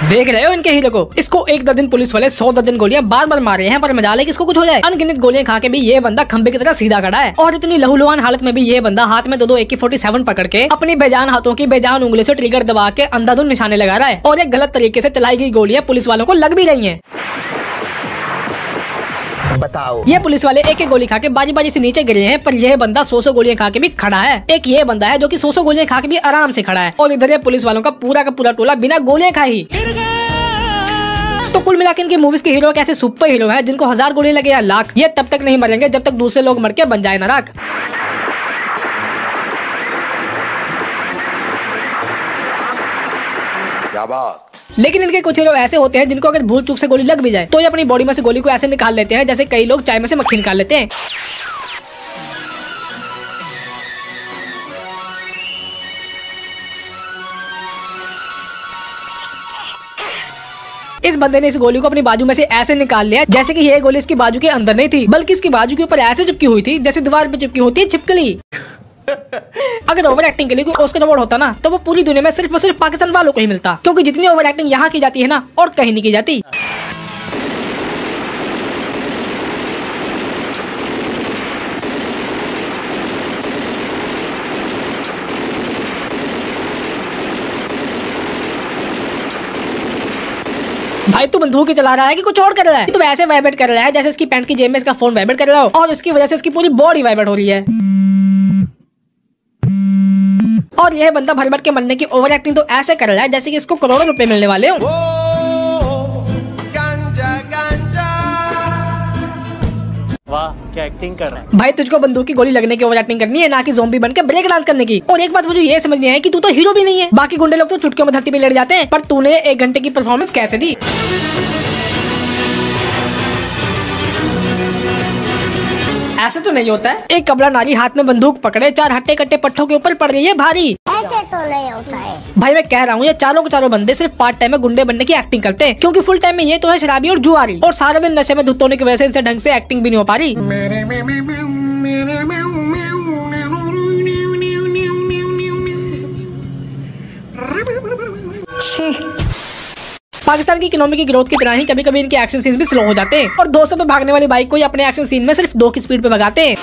देख रहे हो इनके हीरो को, इसको 1 दर्जन पुलिस वाले 100 दर्जन गोलियां बार बार मार रहे हैं, पर मजाल है कि इसको कुछ हो जाए। अनगिनत गोलियां खा के भी ये बंदा खंबे की तरह सीधा खड़ा है, और इतनी लहूलुहान हालत में भी ये बंदा हाथ में 2 AK-47 पकड़ के अपनी बेजान हाथों की बेजान उंगली से ट्रिगर दबा के अंधाधुंध निशाने लगा रहा है, और एक गलत तरीके से चलाई गई गोलियां पुलिस वालों को लग भी रही है। बताओ, ये पुलिस वाले एक गोली खा के बारी बारी से नीचे गिरे हैं, पर यह बंदा 100 गोलियां खा के भी खड़ा है। एक ये बंदा है जो कि 100 गोलियां खा के भी आराम से खड़ा है, और इधर ये पुलिस वालों का पूरा टोला बिना गोलियां खाई। तो कुल मिलाकर इनकी मूवीज के हीरो कैसे सुपर हीरो हैं जिनको 1000 गोली लगे या लाख, ये तब तक नहीं मरेंगे जब तक दूसरे लोग मर के बन जाए नरक। क्या बात। लेकिन इनके कुछ हीरो ऐसे होते हैं जिनको अगर भूल चूक से गोली लग भी जाए तो ये अपनी बॉडी में से गोली को ऐसे निकाल लेते हैं जैसे कई लोग चाय में से मक्खी निकाल लेते हैं। इस बंदे ने इस गोली को अपनी बाजू में से ऐसे निकाल लिया जैसे कि ये गोली इसकी बाजू के अंदर नहीं थी, बल्कि इसकी बाजू के ऊपर ऐसे चिपकी हुई थी जैसे दीवार पे चिपकी होती है छिपकली। अगर ओवर एक्टिंग के लिए कोई ऑस्कर अवार्ड होता ना तो वो पूरी दुनिया में सिर्फ और सिर्फ पाकिस्तान वालों को ही मिलता, क्योंकि जितनी ओवर एक्टिंग यहाँ की जाती है ना और कहीं नहीं की जाती। भाई तू बंदूक ही चला रहा है कि कुछ और कर रहा है? तू ऐसे वाइब्रेट कर रहा है जैसे इसकी पैंट की जेब में इसका फोन वाइब्रेट कर रहा हो, और उसकी वजह से इसकी पूरी बॉडी वाइब्रेट हो रही है। और यह बंदा भर भर के मरने की ओवर एक्टिंग तो ऐसे कर रहा है जैसे कि इसको करोड़ों रुपए मिलने वाले हो। वाह क्या एक्टिंग कर रहा है भाई, तुझको बंदूक की गोली लगने की ओवर एक्टिंग करनी है, ना कि ज़ॉम्बी बनकर ब्रेक डांस करने की। और एक बात मुझे ये समझ नहीं आई कि तू तो हीरो भी नहीं है। बाकी गुंडे लोग तो चुटकियों में धरती पे लेट जाते हैं, पर तूने 1 घंटे की परफॉर्मेंस कैसे दी? ऐसे तो नहीं होता है। एक कबला नारी हाथ में बंदूक पकड़े 4 हट्टे कट्टे पट्टों के ऊपर पड़ रही है भारी। ऐसे तो नहीं होता है भाई मैं कह रहा हूँ ये चारों के चारों बंदे सिर्फ पार्ट टाइम में गुंडे बनने की एक्टिंग करते हैं, क्योंकि फुल टाइम में ये तो है शराबी और जुआरी, और सारा दिन नशे में धुत होने की वजह से इनसे ढंग से एक्टिंग भी नहीं हो पा रही। पाकिस्तान की इकोनॉमी की ग्रोथ की तरह ही कभी कभी इनके एक्शन सीन्स भी स्लो हो जाते हैं, और 200 पे भागने वाली बाइक को ही अपने एक्शन सीन में सिर्फ 2 की स्पीड पे भगाते हैं।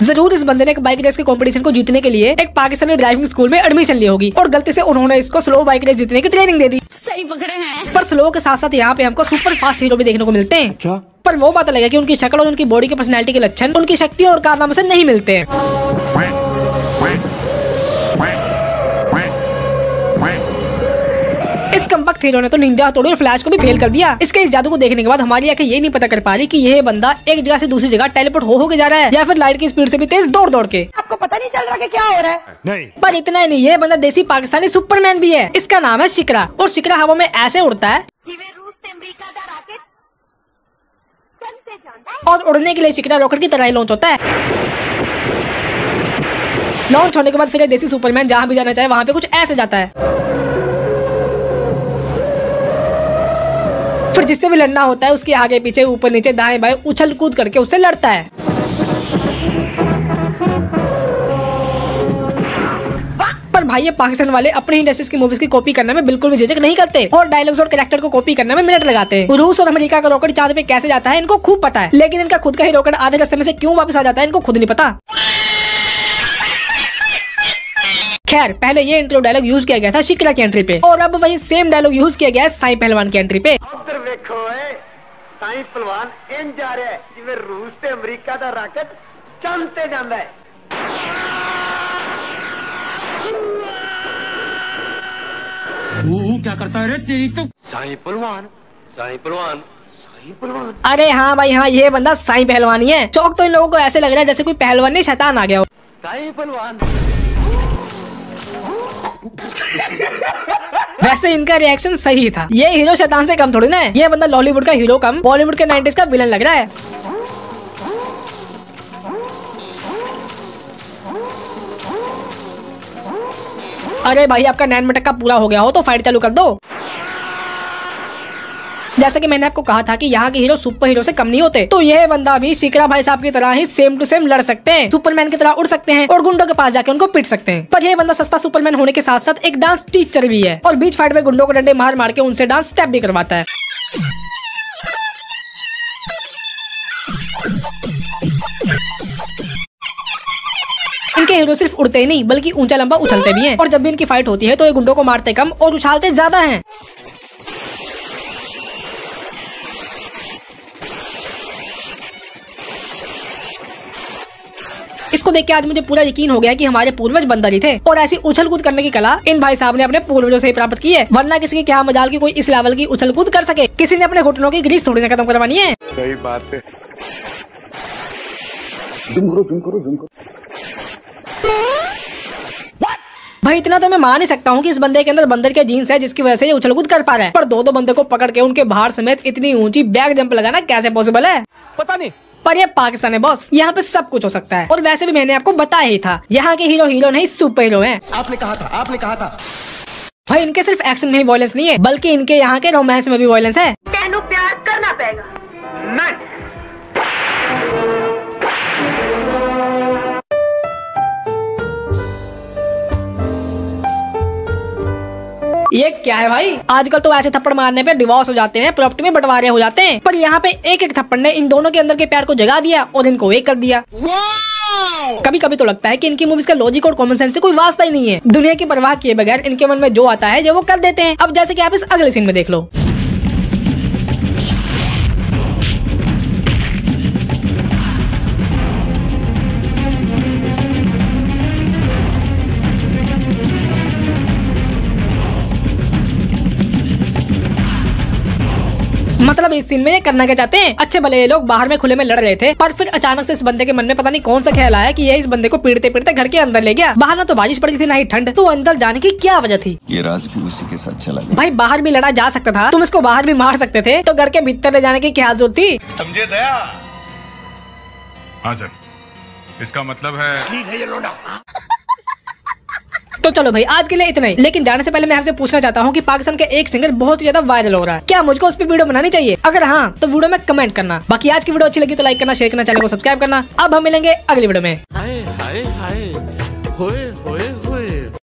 जरूर इस बंदे ने एक बाइक रेस के कंपटीशन को जीतने के लिए एक पाकिस्तानी ड्राइविंग स्कूल में एडमिशन ली होगी, और गलती से उन्होंने इसको स्लो बाइक रेस जीतने की ट्रेनिंग दे दी। सही पकड़े हैं। पर स्लो के साथ साथ यहाँ पे हमको सुपर फास्ट हीरो भी देखने को मिलते हैं। अच्छा? पर वो बात अलग है कि उनकी शक्ल और उनकी बॉडी के पर्सनैलिटी के लक्षण उनकी शक्ति और कारनामों से नहीं मिलते हैं। इस कमबख्त हीरो ने तो निंजा हथौड़ी और फ्लैश को भी फेल कर दिया। इसके इस जादू को देखने के बाद हमारी आंखें ये नहीं पता कर पा रही कि यह बंदा एक जगह से दूसरी जगह टेलीपोर्ट हो के जा रहा है, या फिर लाइट की स्पीड से भी तेज दौड़ के। आपको पता नहीं चल रहा कि क्या हो रहा है? नहीं। पर इतना ही नहीं, ये बंदा देसी पाकिस्तानी सुपरमैन भी है। इसका नाम है शिकरा, और शिकरा हवा में ऐसे उड़ता है और उड़ने के लिए शिकरा रॉकेट की तरह ही लॉन्च होता है। लॉन्च होने के बाद फिर देसी सुपरमैन जहाँ भी जाना चाहे वहाँ पे कुछ ऐसे जाता है। फिर जिससे भी लड़ना होता है उसके आगे पीछे ऊपर नीचे दाएं बाएं उछल कूद करके उससे लड़ता है। पर भाई ये पाकिस्तान वाले अपने इंडस्ट्रीज की मूवीज की कॉपी करने में बिल्कुल भी झिझक नहीं करते, और डायलॉग्स और कैरेक्टर को कॉपी करने में मिनट लगाते हैं। रूस और अमेरिका का रॉकेट चांद पे कैसे जाता है इनको खूब पता है, लेकिन इनका खुद का ही रॉकेट आधे रास्ते में से क्यों वापस आ जाता है इनको खुद नहीं पता। खैर, पहले ये इंट्रो डायलॉग यूज किया गया था शिकरा की एंट्री पे, और अब वही सेम डायलॉग यूज किया गया है साईं पहलवान की एंट्री पे। उधर देखो साईं पहलवान इन जा रहा है जिਵੇਂ रूस ते अमेरिका दा रॉकेट चंद ते जांदा है। क्या करता है तेरी तो साईं पहलवान, साईं पहलवान, साईं पहलवान। अरे हाँ भाई हाँ, ये बंदा साईं पहलवान ही है। चौक तो इन लोगों को ऐसे लग रहा है जैसे कोई पहलवान नहीं शैतान आ गया हो। साईं पहलवान। वैसे इनका रिएक्शन सही था, ये हीरो शैतान से कम थोड़ी ना है। ये बंदा लॉलीवुड का हीरो कम बॉलीवुड के 90s का विलन लग रहा है। अरे भाई आपका 9 मिनट का पूरा हो गया हो तो फाइट चालू कर दो। जैसे कि मैंने आपको कहा था कि यहाँ के हीरो सुपर हीरो से कम नहीं होते, तो यह बंदा भी शिकरा भाई साहब की तरह ही सेम टू सेम लड़ सकते हैं, सुपरमैन की तरह उड़ सकते हैं और गुंडों के पास जाके उनको पीट सकते हैं। पर यह बंदा सस्ता सुपरमैन होने के साथ साथ एक डांस टीचर भी है और बीच फाइट में गुंडों को डंडे मार मार के उनसे डांस स्टेप भी करवाता है। इनके हीरो सिर्फ उड़ते ही नहीं बल्कि ऊंचा लंबा उछलते भी हैं और जब भी इनकी फाइट होती है तो ये गुंडों को मारते कम और उछालते ज्यादा हैं। इसको देख के आज मुझे पूरा यकीन हो गया कि हमारे पूर्वज बंदर ही थे और ऐसी उछल कूद करने की कला इन भाई साहब ने अपने पूर्वजों से ही प्राप्त की है, वरना किसी की क्या मजाल की कोई इस लेवल की उछल कूद कर सके। किसी ने अपने घुटनों की ग्रीस थोड़ी ना खत्म करवानी है। सही बात है। भाई इतना तो मैं मान ही सकता हूँ कि इस बंदे के अंदर बंदर के जीन्स है जिसकी वजह से ये उछल कूद कर पा रहा है, पर दो बंदे को पकड़ के उनके बाहर समेत इतनी ऊंची बैक जंप लगाना कैसे पॉसिबल है पता नहीं। पर ये पाकिस्तान है बॉस, यहाँ पे सब कुछ हो सकता है। और वैसे भी मैंने आपको बताया ही था, यहाँ के हीरो नहीं सुपर हीरो हैं। आपने कहा था। भाई इनके सिर्फ एक्शन में ही वॉयलेंस नहीं है बल्कि इनके यहाँ के रोमांस में भी वॉयलेंस है। तेनू प्यार करना पड़ेगा। नहीं। ये क्या है भाई, आजकल तो ऐसे थप्पड़ मारने पे डिवोर्स हो जाते हैं, प्रॉपर्टी में बंटवारे हो जाते हैं, पर यहाँ पे एक एक थप्पड़ ने इन दोनों के अंदर के प्यार को जगा दिया और इनको एक कर दिया। कभी कभी तो लगता है कि इनकी मूवीज का लॉजिक और कॉमन सेंस से कोई वास्ता ही नहीं है। दुनिया की परवाह किए बगैर इनके मन में जो आता है जो वो कर देते हैं। अब जैसे कि आप इस अगले सीन में देख लो। मतलब इस सीन में ये करना क्या चाहते हैं, अच्छे भले ये लोग बाहर में खुले में लड़ रहे थे, पर फिर अचानक से इस बंदे के मन में पता नहीं कौन सा ख्याल आया कि ये इस बंदे को पीटते पीटते घर के अंदर ले गया। बाहर ना तो बारिश पड़ी थी ना ही ठंड, तो अंदर जाने की क्या वजह थी। ये राज भी उसी के साथ चला गया। भाई बाहर भी लड़ा जा सकता था, तुम इसको बाहर भी मार सकते थे, तो घर के भीतर ले जाने की क्या जरूरत थी। समझे दया? हाँ सर, इसका मतलब है तो चलो भाई आज के लिए इतना ही, लेकिन जाने से पहले मैं आपसे पूछना चाहता हूँ कि पाकिस्तान का एक सिंगर बहुत ही ज्यादा वायरल हो रहा है, क्या मुझको उस पर वीडियो बनानी चाहिए? अगर हाँ तो वीडियो में कमेंट करना। बाकी आज की वीडियो अच्छी लगी तो लाइक करना, शेयर करना, चैनल को सब्सक्राइब करना। अब हम मिलेंगे अगली वीडियो में। हाय हाय हाय होए होए